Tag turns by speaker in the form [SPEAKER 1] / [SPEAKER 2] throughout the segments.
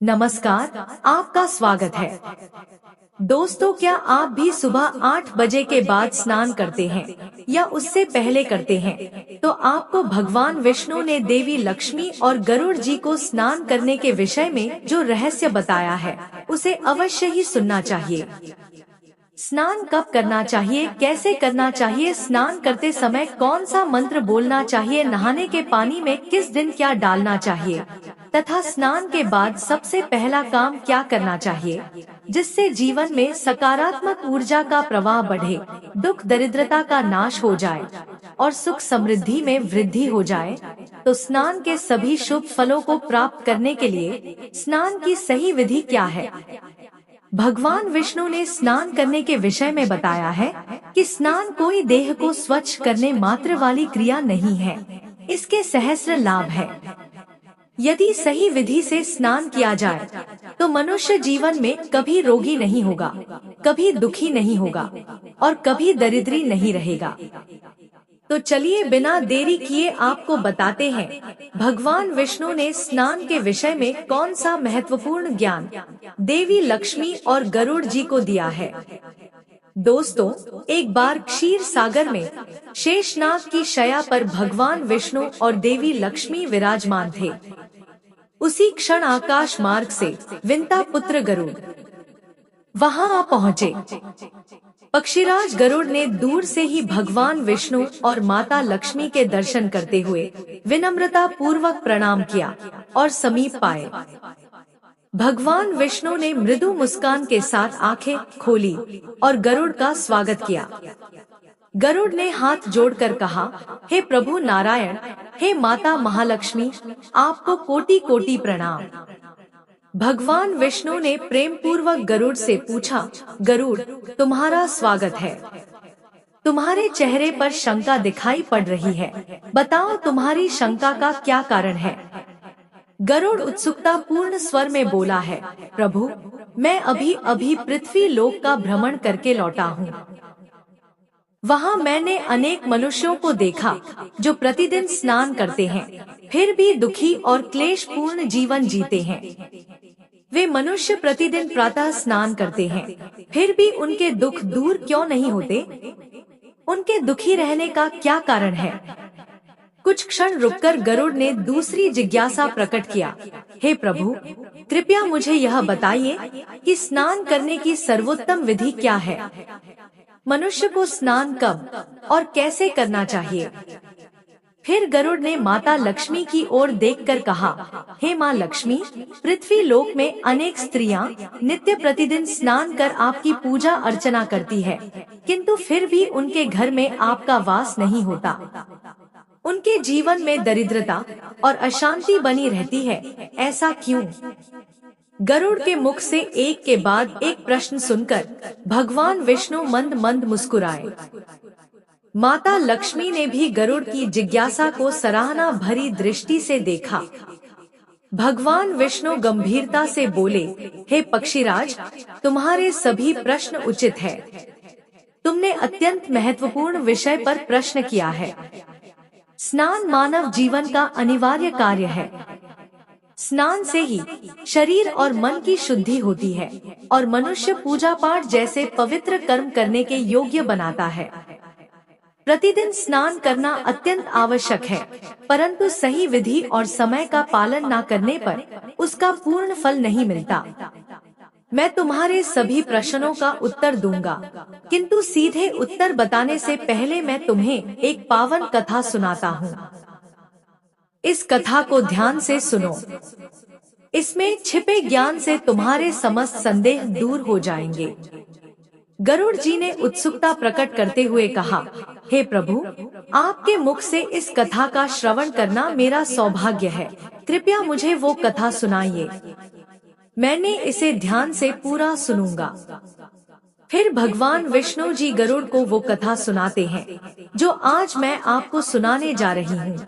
[SPEAKER 1] नमस्कार, आपका स्वागत है। दोस्तों, क्या आप भी सुबह 8 बजे के बाद स्नान करते हैं या उससे पहले करते हैं? तो आपको भगवान विष्णु ने देवी लक्ष्मी और गरुड़ जी को स्नान करने के विषय में जो रहस्य बताया है, उसे अवश्य ही सुनना चाहिए। स्नान कब करना चाहिए, कैसे करना चाहिए, स्नान करते समय कौन सा मंत्र बोलना चाहिए, नहाने के पानी में किस दिन क्या डालना चाहिए, तथा स्नान के बाद सबसे पहला काम क्या करना चाहिए जिससे जीवन में सकारात्मक ऊर्जा का प्रवाह बढ़े, दुख दरिद्रता का नाश हो जाए और सुख समृद्धि में वृद्धि हो जाए। तो स्नान के सभी शुभ फलों को प्राप्त करने के लिए स्नान की सही विधि क्या है? भगवान विष्णु ने स्नान करने के विषय में बताया है कि स्नान कोई देह को स्वच्छ करने मात्र वाली क्रिया नहीं है, इसके सहस्र लाभ है। यदि सही विधि से स्नान किया जाए तो मनुष्य जीवन में कभी रोगी नहीं होगा, कभी दुखी नहीं होगा और कभी दरिद्री नहीं रहेगा। तो चलिए बिना देरी किए आपको बताते हैं भगवान विष्णु ने स्नान के विषय में कौन सा महत्वपूर्ण ज्ञान देवी लक्ष्मी और गरुड़ जी को दिया है। दोस्तों, एक बार क्षीर सागर में शेषनाग की शया पर भगवान विष्णु और देवी लक्ष्मी विराजमान थे। उसी क्षण आकाश मार्ग से विंता पुत्र गरुड़ वहां आ पहुँचे। पक्षीराज गरुड़ ने दूर से ही भगवान विष्णु और माता लक्ष्मी के दर्शन करते हुए विनम्रता पूर्वक प्रणाम किया और समीप पाए। भगवान विष्णु ने मृदु मुस्कान के साथ आंखें खोली और गरुड़ का स्वागत किया। गरुड़ ने हाथ जोड़कर कहा, हे प्रभु नारायण, हे माता महालक्ष्मी, आपको कोटि कोटि प्रणाम। भगवान विष्णु ने प्रेम पूर्वक गरुड़ से पूछा, गरुड़, तुम्हारा स्वागत है। तुम्हारे चेहरे पर शंका दिखाई पड़ रही है, बताओ तुम्हारी शंका का क्या कारण है? गरुड़ उत्सुकता पूर्ण स्वर में बोला है, प्रभु, मैं अभी अभी पृथ्वी लोक का भ्रमण करके लौटा हूँ। वहाँ मैंने अनेक मनुष्यों को देखा जो प्रतिदिन स्नान करते हैं, फिर भी दुखी और क्लेश पूर्ण जीवन जीते हैं। वे मनुष्य प्रतिदिन प्रातः स्नान करते हैं, फिर भी उनके दुख दूर क्यों नहीं होते? उनके दुखी रहने का क्या कारण है? कुछ क्षण रुककर गरुड़ ने दूसरी जिज्ञासा प्रकट किया, हे प्रभु, कृपया मुझे यह बताइए कि स्नान करने की सर्वोत्तम विधि क्या है? मनुष्य को स्नान कब और कैसे करना चाहिए? फिर गरुड़ ने माता लक्ष्मी की ओर देखकर कहा, हे माँ लक्ष्मी, पृथ्वी लोक में अनेक स्त्रियां नित्य प्रतिदिन स्नान कर आपकी पूजा अर्चना करती है, किंतु फिर भी उनके घर में आपका वास नहीं होता। उनके जीवन में दरिद्रता और अशांति बनी रहती है, ऐसा क्यों? गरुड़ के मुख से एक के बाद एक प्रश्न सुनकर भगवान विष्णु मंद मंद मुस्कुराए। माता लक्ष्मी ने भी गरुड़ की जिज्ञासा को सराहना भरी दृष्टि से देखा। भगवान विष्णु गंभीरता से बोले, हे पक्षीराज, तुम्हारे सभी प्रश्न उचित है। तुमने अत्यंत महत्वपूर्ण विषय पर प्रश्न किया है। स्नान मानव जीवन का अनिवार्य कार्य है। स्नान से ही शरीर और मन की शुद्धि होती है और मनुष्य पूजा पाठ जैसे पवित्र कर्म करने के योग्य बनाता है। प्रतिदिन स्नान करना अत्यंत आवश्यक है, परंतु सही विधि और समय का पालन न करने पर उसका पूर्ण फल नहीं मिलता। मैं तुम्हारे सभी प्रश्नों का उत्तर दूंगा, किंतु सीधे उत्तर बताने से पहले मैं तुम्हें एक पावन कथा सुनाता हूँ। इस कथा को ध्यान से सुनो। इसमें छिपे ज्ञान से तुम्हारे समस्त संदेह दूर हो जाएंगे। गरुड़ जी ने उत्सुकता प्रकट करते हुए कहा, हे प्रभु, आपके मुख से इस कथा का श्रवण करना मेरा सौभाग्य है। कृपया मुझे वो कथा सुनाइए, मैंने इसे ध्यान से पूरा सुनूंगा। फिर भगवान विष्णु जी गरुड़ को वो कथा सुनाते हैं जो आज मैं आपको सुनाने जा रही हूँ।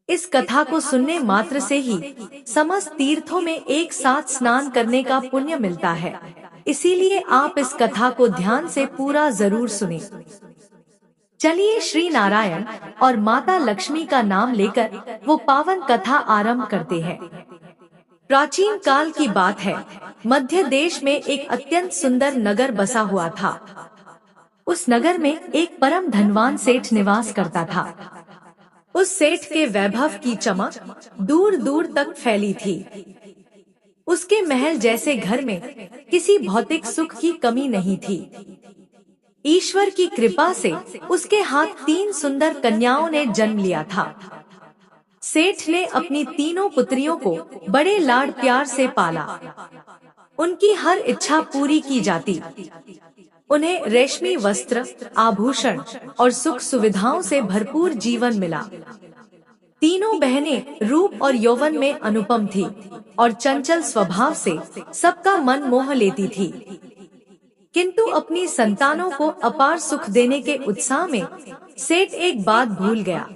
[SPEAKER 1] इस कथा को सुनने मात्र से ही समस्त तीर्थों में एक साथ स्नान करने का पुण्य मिलता है, इसीलिए आप इस कथा को ध्यान से पूरा जरूर सुनें। चलिए श्री नारायण और माता लक्ष्मी का नाम लेकर वो पावन कथा आरंभ करते हैं। प्राचीन काल की बात है। मध्य देश में एक अत्यंत सुंदर नगर बसा हुआ था। उस नगर में एक परम धनवान सेठ निवास करता था। उस सेठ के वैभव की चमक दूर दूर तक फैली थी। उसके महल जैसे घर में किसी भौतिक सुख की कमी नहीं थी। ईश्वर की कृपा से उसके हाथ 3 सुंदर कन्याओं ने जन्म लिया था। सेठ ने अपनी तीनों पुत्रियों को बड़े लाड प्यार से पाला। उनकी हर इच्छा पूरी की जाती। उन्हें रेशमी वस्त्र, आभूषण और सुख सुविधाओं से भरपूर जीवन मिला। तीनों बहनें रूप और यौवन में अनुपम थी और चंचल स्वभाव से सबका मन मोह लेती थी। किंतु अपनी संतानों को अपार सुख देने के उत्साह में सेठ एक बात भूल गया।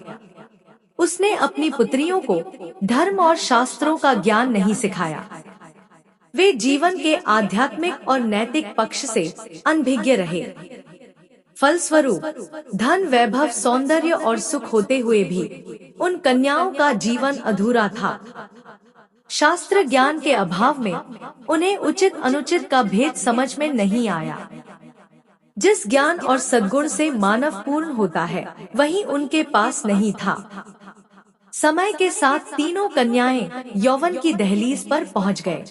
[SPEAKER 1] उसने अपनी पुत्रियों को धर्म और शास्त्रों का ज्ञान नहीं सिखाया। वे जीवन के आध्यात्मिक और नैतिक पक्ष से अनभिज्ञ रहे। फलस्वरूप धन, वैभव, सौंदर्य और सुख होते हुए भी उन कन्याओं का जीवन अधूरा था। शास्त्र ज्ञान के अभाव में उन्हें उचित अनुचित का भेद समझ में नहीं आया। जिस ज्ञान और सद्गुण से मानव पूर्ण होता है, वही उनके पास नहीं था। समय के साथ तीनों कन्याएं यौवन की दहलीज पर पहुंच गए।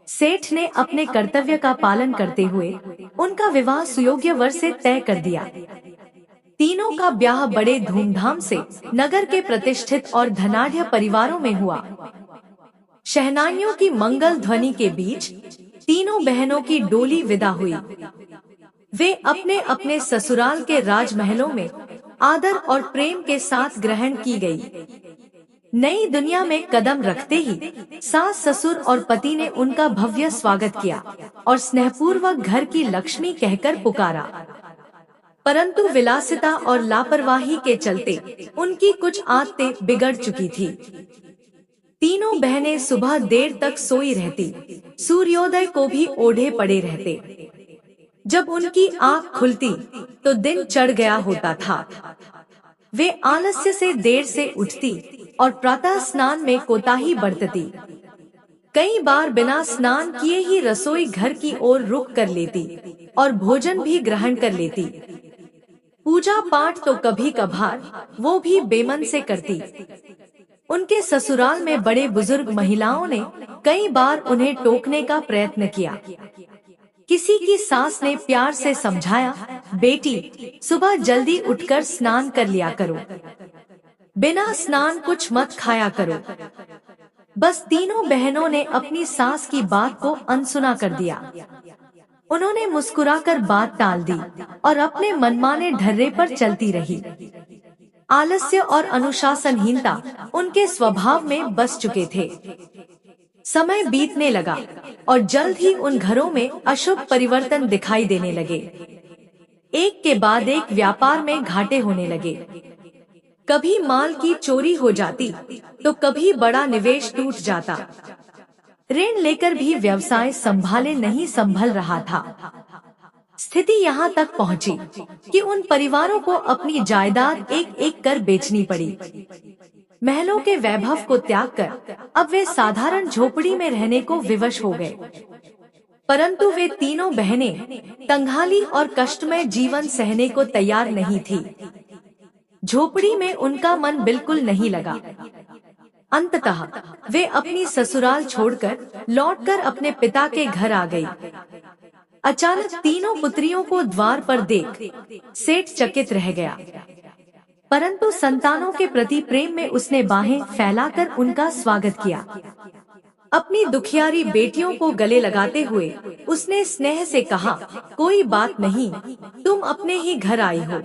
[SPEAKER 1] सेठ ने अपने कर्तव्य का पालन करते हुए उनका विवाह सुयोग्य वर से तय कर दिया। तीनों का ब्याह बड़े धूमधाम से नगर के प्रतिष्ठित और धनाढ्य परिवारों में हुआ। शहनाइयों की मंगल ध्वनि के बीच तीनों बहनों की डोली विदा हुई। वे अपने अपने ससुराल के राजमहलों में आदर और प्रेम के साथ ग्रहण की गई। नई दुनिया में कदम रखते ही सास, ससुर और पति ने उनका भव्य स्वागत किया और स्नेहपूर्वक घर की लक्ष्मी कहकर पुकारा। परंतु विलासिता और लापरवाही के चलते उनकी कुछ आदतें बिगड़ चुकी थी। तीनों बहनें सुबह देर तक सोई रहती, सूर्योदय को भी ओढ़े पड़े रहते। जब उनकी आँख खुलती तो दिन चढ़ गया होता था। वे आलस्य से देर से उठती और प्रातः स्नान में कोताही बरतती। कई बार बिना स्नान किए ही रसोई घर की ओर रुख कर लेती और भोजन भी ग्रहण कर लेती। पूजा पाठ तो कभी कभार वो भी बेमन से करती। उनके ससुराल में बड़े बुजुर्ग महिलाओं ने कई बार उन्हें टोकने का प्रयत्न किया। किसी की सास ने प्यार से समझाया, बेटी सुबह जल्दी उठकर स्नान कर लिया करो, बिना स्नान कुछ मत खाया करो। बस तीनों बहनों ने अपनी सास की बात को अनसुना कर दिया। उन्होंने मुस्कुराकर बात टाल दी और अपने मनमाने ढर्रे पर चलती रही। आलस्य और अनुशासनहीनता उनके स्वभाव में बस चुके थे। समय बीतने लगा और जल्द ही उन घरों में अशुभ परिवर्तन दिखाई देने लगे। एक के बाद एक व्यापार में घाटे होने लगे। कभी माल की चोरी हो जाती तो कभी बड़ा निवेश टूट जाता। ऋण लेकर भी व्यवसाय संभाले नहीं संभल रहा था। स्थिति यहाँ तक पहुँची कि उन परिवारों को अपनी जायदाद एक एक कर बेचनी पड़ी। महलों के वैभव को त्याग कर अब वे साधारण झोपड़ी में रहने को विवश हो गए। परंतु वे तीनों बहनें तंगहाली और कष्टमय जीवन सहने को तैयार नहीं थी। झोपड़ी में उनका मन बिल्कुल नहीं लगा। अंततः वे अपनी ससुराल छोड़कर लौटकर अपने पिता के घर आ गई। अचानक तीनों पुत्रियों को द्वार पर देख सेठ चकित रह गया। परंतु संतानों के प्रति प्रेम में उसने बाहें फैलाकर उनका स्वागत किया। अपनी दुखियारी बेटियों को गले लगाते हुए उसने स्नेह से कहा, कोई बात नहीं, तुम अपने ही घर आई हो।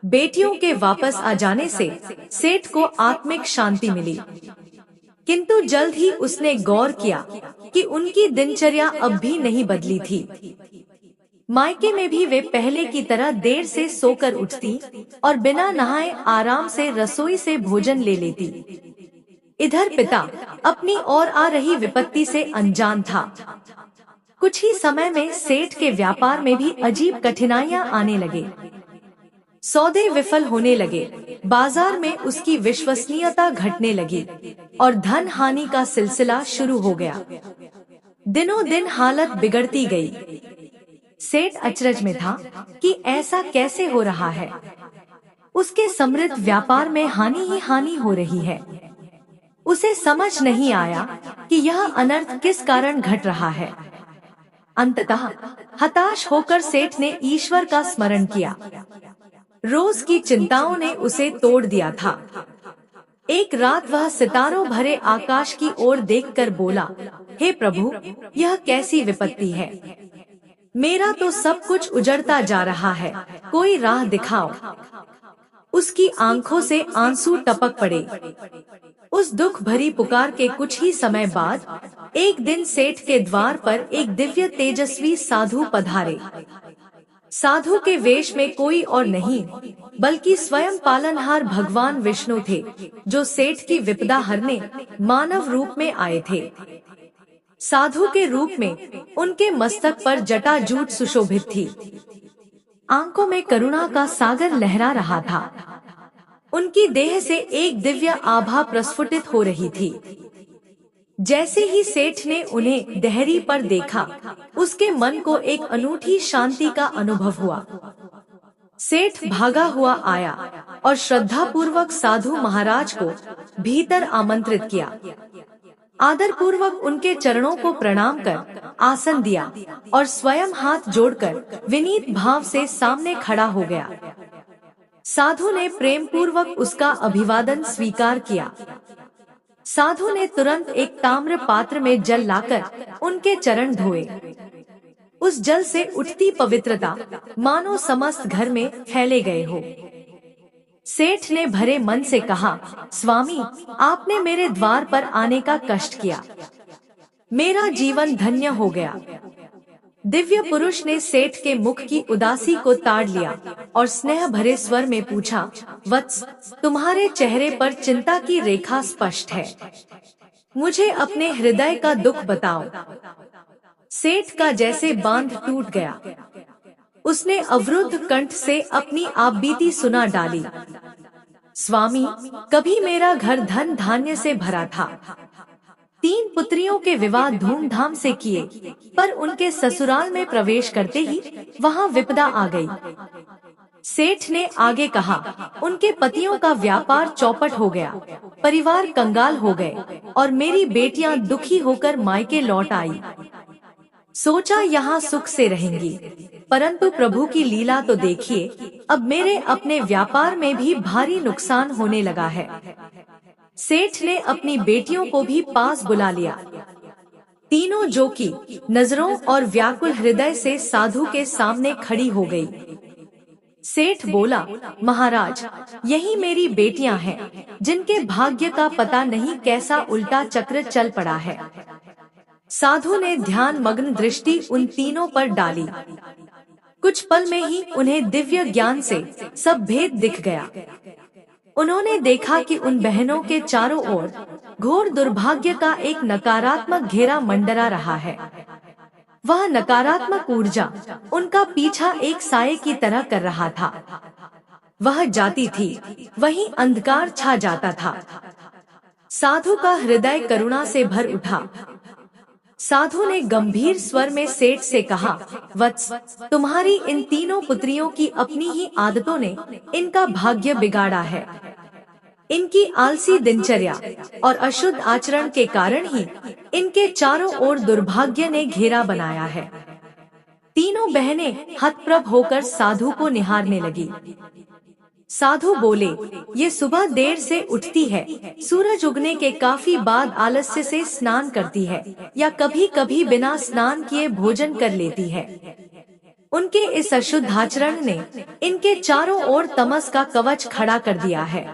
[SPEAKER 1] बेटियों के वापस आ जाने से सेठ को आत्मिक शांति मिली। किंतु जल्द ही उसने गौर किया कि उनकी दिनचर्या अब भी नहीं बदली थी। मायके में भी वे पहले की तरह देर से सोकर उठती और बिना नहाए आराम से रसोई से भोजन ले लेती। इधर पिता अपनी ओर आ रही विपत्ति से अनजान था। कुछ ही समय में सेठ के व्यापार में भी अजीब कठिनाइयां आने लगे। सौदे विफल होने लगे, बाजार में उसकी विश्वसनीयता घटने लगी और धन हानि का सिलसिला शुरू हो गया। दिनों दिन हालत बिगड़ती गई। सेठ अचरज में था कि ऐसा कैसे हो रहा है। उसके समृद्ध व्यापार में हानि ही हानि हो रही है। उसे समझ नहीं आया कि यह अनर्थ किस कारण घट रहा है। अंततः हताश होकर सेठ ने ईश्वर का स्मरण किया। रोज की चिंताओं ने उसे तोड़ दिया था। एक रात वह सितारों भरे आकाश की ओर देखकर बोला, हे प्रभु, यह कैसी विपत्ति है। मेरा तो सब कुछ उजड़ता जा रहा है, कोई राह दिखाओ। उसकी आंखों से आंसू टपक पड़े। उस दुख भरी पुकार के कुछ ही समय बाद एक दिन सेठ के द्वार पर एक दिव्य तेजस्वी साधु पधारे। साधु के वेश में कोई और नहीं बल्कि स्वयं पालनहार भगवान विष्णु थे, जो सेठ की विपदा हरने मानव रूप में आए थे। साधु के रूप में उनके मस्तक पर जटाजूट सुशोभित थी। आंखों में करुणा का सागर लहरा रहा था। उनकी देह से एक दिव्य आभा प्रस्फुटित हो रही थी। जैसे ही सेठ ने उन्हें देहरी पर देखा, उसके मन को एक अनूठी शांति का अनुभव हुआ। सेठ भागा हुआ आया और श्रद्धापूर्वक साधु महाराज को भीतर आमंत्रित किया। आदर पूर्वक उनके चरणों को प्रणाम कर आसन दिया और स्वयं हाथ जोड़कर विनीत भाव से सामने खड़ा हो गया। साधु ने प्रेम पूर्वक उसका अभिवादन स्वीकार किया। साधु ने तुरंत एक ताम्र पात्र में जल लाकर उनके चरण धोए। उस जल से उठती पवित्रता मानो समस्त घर में फैले गए हो। सेठ ने भरे मन से कहा, स्वामी, आपने मेरे द्वार पर आने का कष्ट किया, मेरा जीवन धन्य हो गया। दिव्य पुरुष ने सेठ के मुख की उदासी को ताड़ लिया और स्नेह भरे स्वर में पूछा, वत्स, तुम्हारे चेहरे पर चिंता की रेखा स्पष्ट है, मुझे अपने हृदय का दुख बताओ। सेठ का जैसे बांध टूट गया। उसने अवरुद्ध कंठ से अपनी आपबीती सुना डाली। स्वामी, कभी मेरा घर धन धान्य से भरा था। 3 पुत्रियों के विवाह धूमधाम से किए, पर उनके ससुराल में प्रवेश करते ही वहां विपदा आ गई। सेठ ने आगे कहा, उनके पतियों का व्यापार चौपट हो गया, परिवार कंगाल हो गए और मेरी बेटियां दुखी होकर मायके लौट आई। सोचा यहाँ सुख से रहेंगी, परंतु प्रभु की लीला तो देखिए, अब मेरे अपने व्यापार में भी भारी नुकसान होने लगा है। सेठ ने अपनी बेटियों को भी पास बुला लिया। तीनों जो की नजरों और व्याकुल हृदय से साधु के सामने खड़ी हो गई। सेठ बोला, महाराज, यही मेरी बेटियां हैं, जिनके भाग्य का पता नहीं कैसा उल्टा चक्र चल पड़ा है। साधु ने ध्यान मग्न दृष्टि उन तीनों पर डाली। कुछ पल में ही उन्हें दिव्य ज्ञान से सब भेद दिख गया। उन्होंने देखा कि उन बहनों के चारों ओर घोर दुर्भाग्य का एक नकारात्मक घेरा मंडरा रहा है। वह नकारात्मक ऊर्जा उनका पीछा एक साये की तरह कर रहा था। वह जाती थी, वहीं अंधकार छा जाता था। साधु का हृदय करुणा से भर उठा। साधु ने गंभीर स्वर में सेठ से कहा, वत्स, तुम्हारी इन तीनों पुत्रियों की अपनी ही आदतों ने इनका भाग्य बिगाड़ा है। इनकी आलसी दिनचर्या और अशुद्ध आचरण के कारण ही इनके चारों ओर दुर्भाग्य ने घेरा बनाया है। तीनों बहनें हतप्रभ होकर साधु को निहारने लगी। साधु बोले, ये सुबह देर से उठती है, सूरज उगने के काफी बाद आलस्य से स्नान करती है, या कभी कभी बिना स्नान किए भोजन कर लेती है। उनके इस अशुद्ध आचरण ने इनके चारों ओर तमस का कवच खड़ा कर दिया है।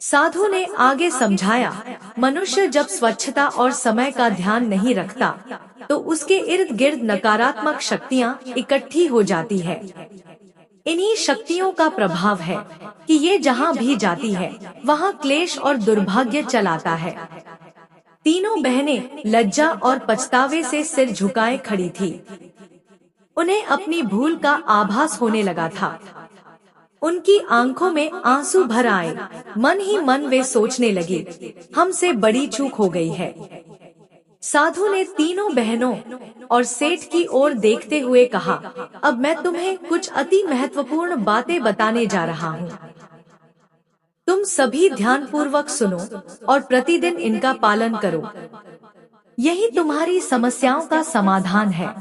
[SPEAKER 1] साधु ने आगे समझाया, मनुष्य जब स्वच्छता और समय का ध्यान नहीं रखता, तो उसके इर्द गिर्द नकारात्मक शक्तियाँ इकट्ठी हो जाती है। इन्हीं शक्तियों का प्रभाव है कि ये जहाँ भी जाती है, वहाँ क्लेश और दुर्भाग्य चलाता है। तीनों बहनें लज्जा और पछतावे से सिर झुकाए खड़ी थी। उन्हें अपनी भूल का आभास होने लगा था। उनकी आंखों में आंसू भर आए। मन ही मन वे सोचने लगे, हमसे बड़ी चूक हो गई है। साधु ने तीनों बहनों और सेठ की ओर देखते हुए कहा, अब मैं तुम्हें कुछ अति महत्वपूर्ण बातें बताने जा रहा हूँ। तुम सभी ध्यानपूर्वक सुनो और प्रतिदिन इनका पालन करो। यही तुम्हारी समस्याओं का समाधान है।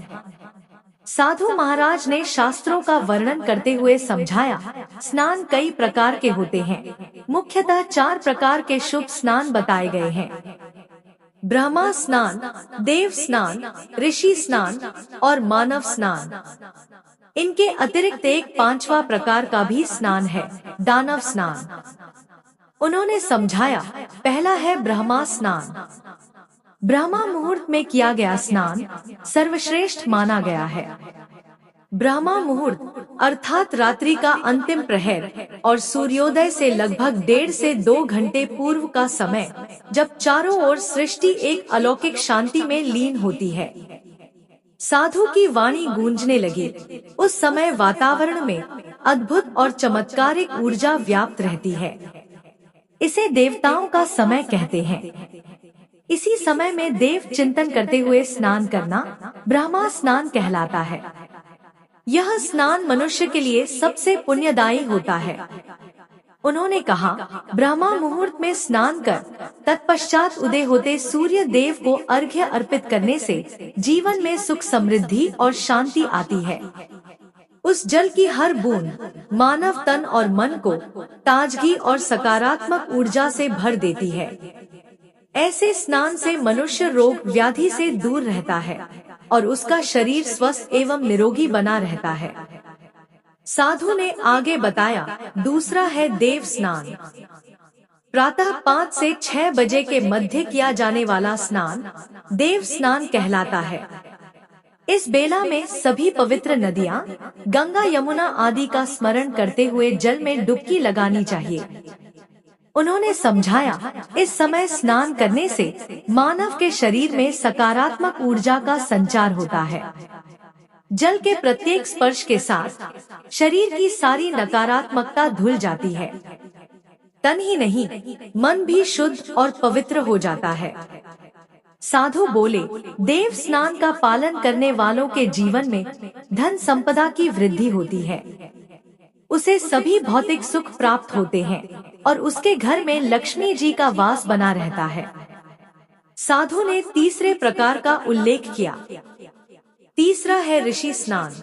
[SPEAKER 1] साधु महाराज ने शास्त्रों का वर्णन करते हुए समझाया, स्नान कई प्रकार के होते हैं। मुख्यतः 4 प्रकार के शुभ स्नान बताए गए हैं। ब्रह्मा स्नान, देव स्नान, ऋषि स्नान और मानव स्नान। इनके अतिरिक्त एक 5वां प्रकार का भी स्नान है, दानव स्नान। उन्होंने समझाया, पहला है ब्रह्मा स्नान। ब्रह्मा मुहूर्त में किया गया स्नान सर्वश्रेष्ठ माना गया है। ब्रह्मा मुहूर्त अर्थात रात्रि का अंतिम प्रहर और सूर्योदय से लगभग 1.5 से 2 घंटे पूर्व का समय, जब चारों ओर सृष्टि एक अलौकिक शांति में लीन होती है। साधु की वाणी गूंजने लगी। उस समय वातावरण में अद्भुत और चमत्कारिक ऊर्जा व्याप्त रहती है। इसे देवताओं का समय कहते हैं। इसी समय में देव चिंतन करते हुए स्नान करना ब्रह्मा स्नान कहलाता है। यह स्नान मनुष्य के लिए सबसे पुण्यदायी होता है। उन्होंने कहा, ब्रह्मा मुहूर्त में स्नान कर तत्पश्चात उदय होते सूर्य देव को अर्घ्य अर्पित करने से जीवन में सुख समृद्धि और शांति आती है। उस जल की हर बूंद मानव तन और मन को ताजगी और सकारात्मक ऊर्जा से भर देती है। ऐसे स्नान से मनुष्य रोग व्याधि से दूर रहता है और उसका शरीर स्वस्थ एवं निरोगी बना रहता है। साधु ने आगे बताया, दूसरा है देव स्नान। प्रातः 5 से 6 बजे के मध्य किया जाने वाला स्नान देव स्नान कहलाता है। इस बेला में सभी पवित्र नदियां, गंगा यमुना आदि का स्मरण करते हुए जल में डुबकी लगानी चाहिए। उन्होंने समझाया, इस समय स्नान करने से मानव के शरीर में सकारात्मक ऊर्जा का संचार होता है। जल के प्रत्येक स्पर्श के साथ शरीर की सारी नकारात्मकता धुल जाती है। तन ही नहीं, मन भी शुद्ध और पवित्र हो जाता है। साधु बोले, देव स्नान का पालन करने वालों के जीवन में धन संपदा की वृद्धि होती है। उसे सभी भौतिक सुख प्राप्त होते हैं और उसके घर में लक्ष्मी जी का वास बना रहता है। साधु ने तीसरे प्रकार का उल्लेख किया। तीसरा है ऋषि स्नान।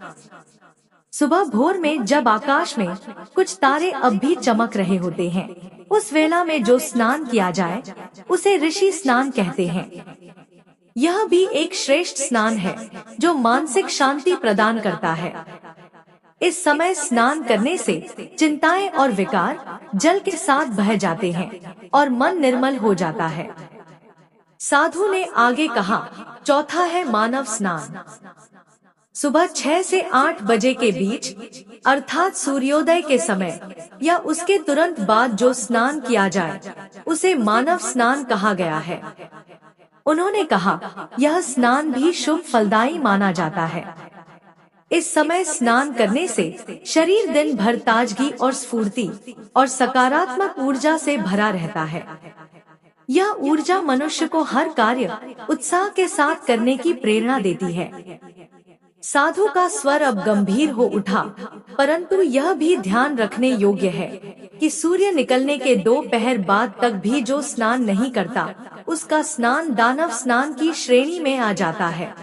[SPEAKER 1] सुबह भोर में जब आकाश में कुछ तारे अब भी चमक रहे होते हैं, उस वेला में जो स्नान किया जाए उसे ऋषि स्नान कहते हैं। यह भी एक श्रेष्ठ स्नान है जो मानसिक शांति प्रदान करता है। इस समय स्नान करने से चिंताएं और विकार जल के साथ बह जाते हैं और मन निर्मल हो जाता है। साधु ने आगे कहा, चौथा है मानव स्नान। सुबह 6 से 8 बजे के बीच अर्थात सूर्योदय के समय या उसके तुरंत बाद जो स्नान किया जाए उसे मानव स्नान कहा गया है। उन्होंने कहा, यह स्नान भी शुभ फलदायी माना जाता है। इस समय स्नान करने से शरीर दिन भर ताजगी और स्फूर्ति और सकारात्मक ऊर्जा से भरा रहता है। यह ऊर्जा मनुष्य को हर कार्य उत्साह के साथ करने की प्रेरणा देती है। साधु का स्वर अब गंभीर हो उठा, परंतु यह भी ध्यान रखने योग्य है कि सूर्य निकलने के 2 पहर बाद तक भी जो स्नान नहीं करता उसका स्नान दानव स्नान की श्रेणी में आ जाता है।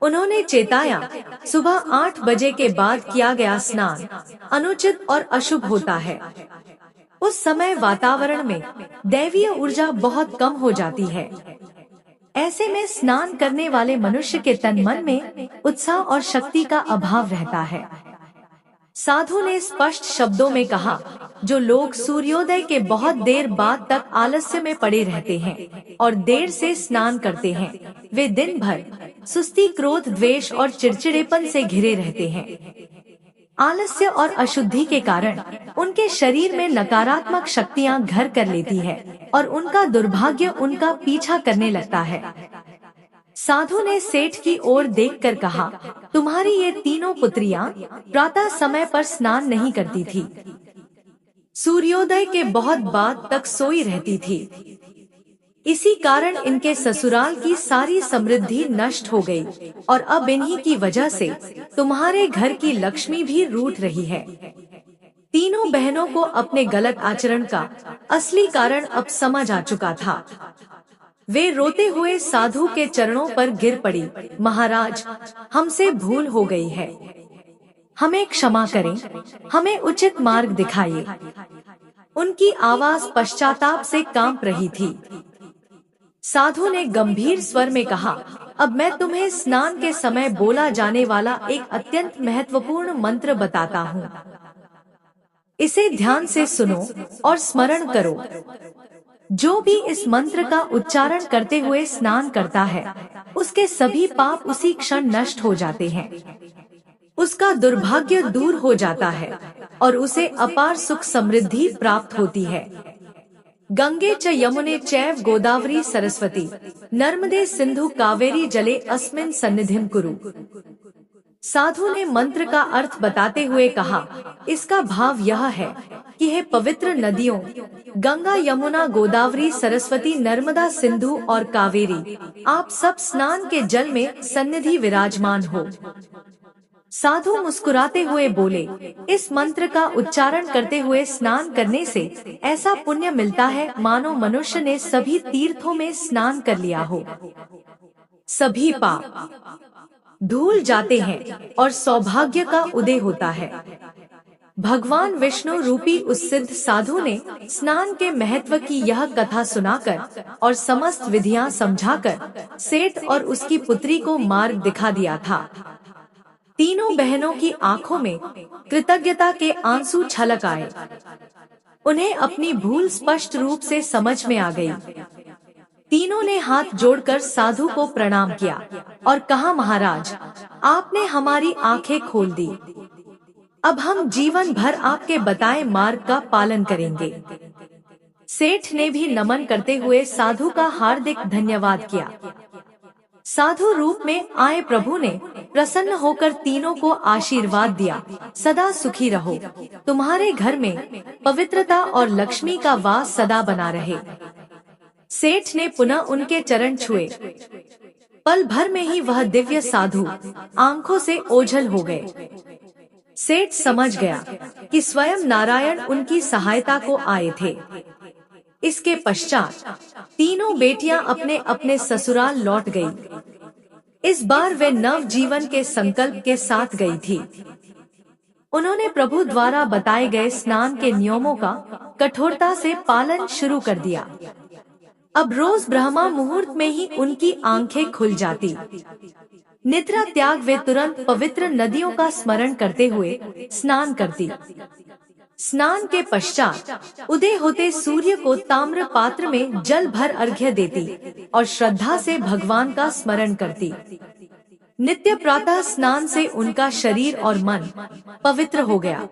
[SPEAKER 1] उन्होंने चेताया, सुबह 8 बजे के बाद किया गया स्नान अनुचित और अशुभ होता है। उस समय वातावरण में दैवीय ऊर्जा बहुत कम हो जाती है। ऐसे में स्नान करने वाले मनुष्य के तन मन में उत्साह और शक्ति का अभाव रहता है। साधु ने स्पष्ट शब्दों में कहा, जो लोग सूर्योदय के बहुत देर बाद तक आलस्य में पड़े रहते हैं और देर से स्नान करते हैं, वे दिन भर सुस्ती, क्रोध, द्वेष और चिड़चिड़ेपन से घिरे रहते हैं। आलस्य और अशुद्धि के कारण उनके शरीर में नकारात्मक शक्तियां घर कर लेती है और उनका दुर्भाग्य उनका पीछा करने लगता है। साधु ने सेठ की ओर देखकर कहा, तुम्हारी ये तीनों पुत्रियां प्रातः समय पर स्नान नहीं करती थी, सूर्योदय के बहुत बाद तक सोई रहती थी। इसी कारण इनके ससुराल की सारी समृद्धि नष्ट हो गई और अब इन्हीं की वजह से तुम्हारे घर की लक्ष्मी भी रूठ रही है। तीनों बहनों को अपने गलत आचरण का असली कारण अब समझ आ चुका था। वे रोते हुए साधु के चरणों पर गिर पड़ी। महाराज, हमसे भूल हो गई है, हमें क्षमा करें, हमें उचित मार्ग दिखाइए। उनकी आवाज पश्चाताप से कांप रही थी। साधु ने गंभीर स्वर में कहा, अब मैं तुम्हें स्नान के समय बोला जाने वाला एक अत्यंत महत्वपूर्ण मंत्र बताता हूँ। इसे ध्यान से सुनो और स्मरण करो। जो भी इस मंत्र का उच्चारण करते हुए स्नान करता है, उसके सभी पाप उसी क्षण नष्ट हो जाते हैं, उसका दुर्भाग्य दूर हो जाता है और उसे अपार सुख समृद्धि प्राप्त होती है। गंगे च यमुने चैव गोदावरी सरस्वती नर्मदे सिंधु कावेरी जले अस्मिन् सन्निधिं कुरु। साधु ने मंत्र का अर्थ बताते हुए कहा, इसका भाव यह है कि हे पवित्र नदियों, गंगा, यमुना, गोदावरी, सरस्वती, नर्मदा, सिंधु और कावेरी, आप सब स्नान के जल में सन्निधि विराजमान हो। साधु मुस्कुराते हुए बोले, इस मंत्र का उच्चारण करते हुए स्नान करने से ऐसा पुण्य मिलता है मानो मनुष्य ने सभी तीर्थों में स्नान कर लिया हो। सभी पाप धुल जाते हैं और सौभाग्य का उदय होता है। भगवान विष्णु रूपी उस सिद्ध साधु ने स्नान के महत्व की यह कथा सुनाकर और समस्त विधियां समझाकर सेठ और उसकी पुत्री को मार्ग दिखा दिया था। तीनों बहनों की आंखों में कृतज्ञता के आंसू छलक आए। उन्हें अपनी भूल स्पष्ट रूप से समझ में आ गई। तीनों ने हाथ जोड़कर साधु को प्रणाम किया और कहा, महाराज, आपने हमारी आंखें खोल दी। अब हम जीवन भर आपके बताए मार्ग का पालन करेंगे। सेठ ने भी नमन करते हुए साधु का हार्दिक धन्यवाद किया। साधु रूप में आए प्रभु ने प्रसन्न होकर तीनों को आशीर्वाद दिया, सदा सुखी रहो, तुम्हारे घर में पवित्रता और लक्ष्मी का वास सदा बना रहे। सेठ ने पुनः उनके चरण छुए। पल भर में ही वह दिव्य साधु आंखों से ओझल हो गए। सेठ समझ गया कि स्वयं नारायण उनकी सहायता को आए थे। इसके पश्चात तीनों बेटियां अपने अपने ससुराल लौट गईं। इस बार वे नव जीवन के संकल्प के साथ गई थी। उन्होंने प्रभु द्वारा बताए गए स्नान के नियमों का कठोरता से पालन शुरू कर दिया। अब रोज ब्रह्मा मुहूर्त में ही उनकी आंखें खुल जाती। निद्रा त्याग वे तुरंत पवित्र नदियों का स्मरण करते हुए स्नान करती। स्नान के पश्चात उदय होते सूर्य को ताम्र पात्र में जल भर अर्घ्य देती और श्रद्धा से भगवान का स्मरण करती। नित्य प्रातः स्नान से उनका शरीर और मन पवित्र हो गया।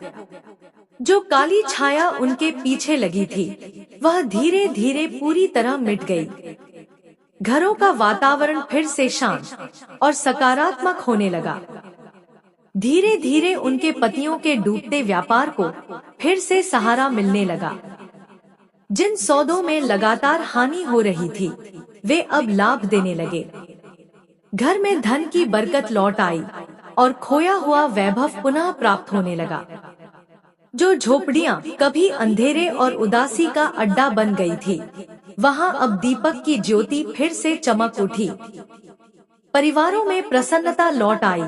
[SPEAKER 1] जो काली छाया उनके पीछे लगी थी, वह धीरे धीरे पूरी तरह मिट गई। घरों का वातावरण फिर से शांत और सकारात्मक होने लगा। धीरे धीरे उनके पतियों के डूबते व्यापार को फिर से सहारा मिलने लगा। जिन सौदों में लगातार हानि हो रही थी, वे अब लाभ देने लगे। घर में धन की बरकत लौट आई और खोया हुआ वैभव पुनः प्राप्त होने लगा। जो झोपड़ियां कभी अंधेरे और उदासी का अड्डा बन गई थी, वहां अब दीपक की ज्योति फिर से चमक उठी। परिवारों में प्रसन्नता लौट आई।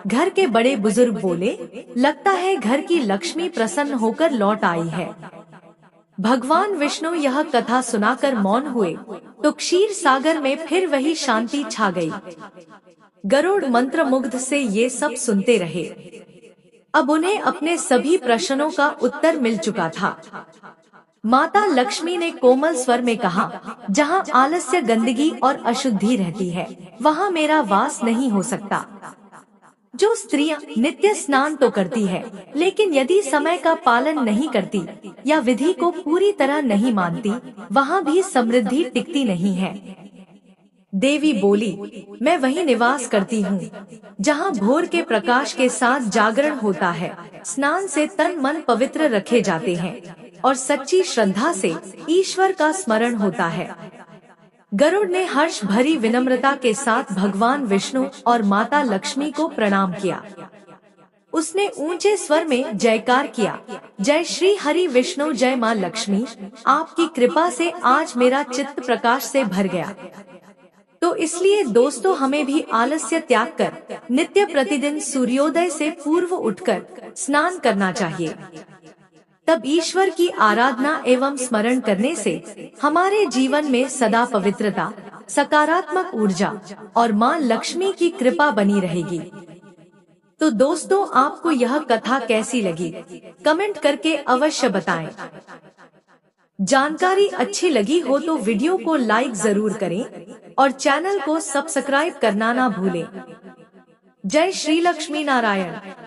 [SPEAKER 1] घर के बड़े बुजुर्ग बोले, लगता है घर की लक्ष्मी प्रसन्न होकर लौट आई है। भगवान विष्णु यह कथा सुनाकर मौन हुए तो क्षीर सागर में फिर वही शांति छा गई। गरुड़ मंत्र मुग्ध से ये सब सुनते रहे। अब उन्हें अपने सभी प्रश्नों का उत्तर मिल चुका था। माता लक्ष्मी ने कोमल स्वर में कहा, जहाँ आलस्य, गंदगी और अशुद्धि रहती है, वहाँ मेरा वास नहीं हो सकता। जो स्त्रियां नित्य स्नान तो करती है, लेकिन यदि समय का पालन नहीं करती या विधि को पूरी तरह नहीं मानती, वहाँ भी समृद्धि टिकती नहीं है। देवी बोली, मैं वही निवास करती हूँ जहाँ भोर के प्रकाश के साथ जागरण होता है, स्नान से तन मन पवित्र रखे जाते हैं और सच्ची श्रद्धा से ईश्वर का स्मरण होता है। गरुड़ ने हर्ष भरी विनम्रता के साथ भगवान विष्णु और माता लक्ष्मी को प्रणाम किया। उसने ऊंचे स्वर में जयकार किया, जय श्री हरि विष्णु, जय माँ लक्ष्मी, आपकी कृपा से आज मेरा चित्त प्रकाश से भर गया। तो इसलिए दोस्तों, हमें भी आलस्य त्याग कर नित्य प्रतिदिन सूर्योदय से पूर्व उठकर स्नान करना चाहिए। तब ईश्वर की आराधना एवं स्मरण करने से हमारे जीवन में सदा पवित्रता, सकारात्मक ऊर्जा और माँ लक्ष्मी की कृपा बनी रहेगी। तो दोस्तों, आपको यह कथा कैसी लगी, कमेंट करके अवश्य बताएं। जानकारी अच्छी लगी हो तो वीडियो को लाइक जरूर करें और चैनल को सब्सक्राइब करना ना भूलें। जय श्री लक्ष्मी नारायण।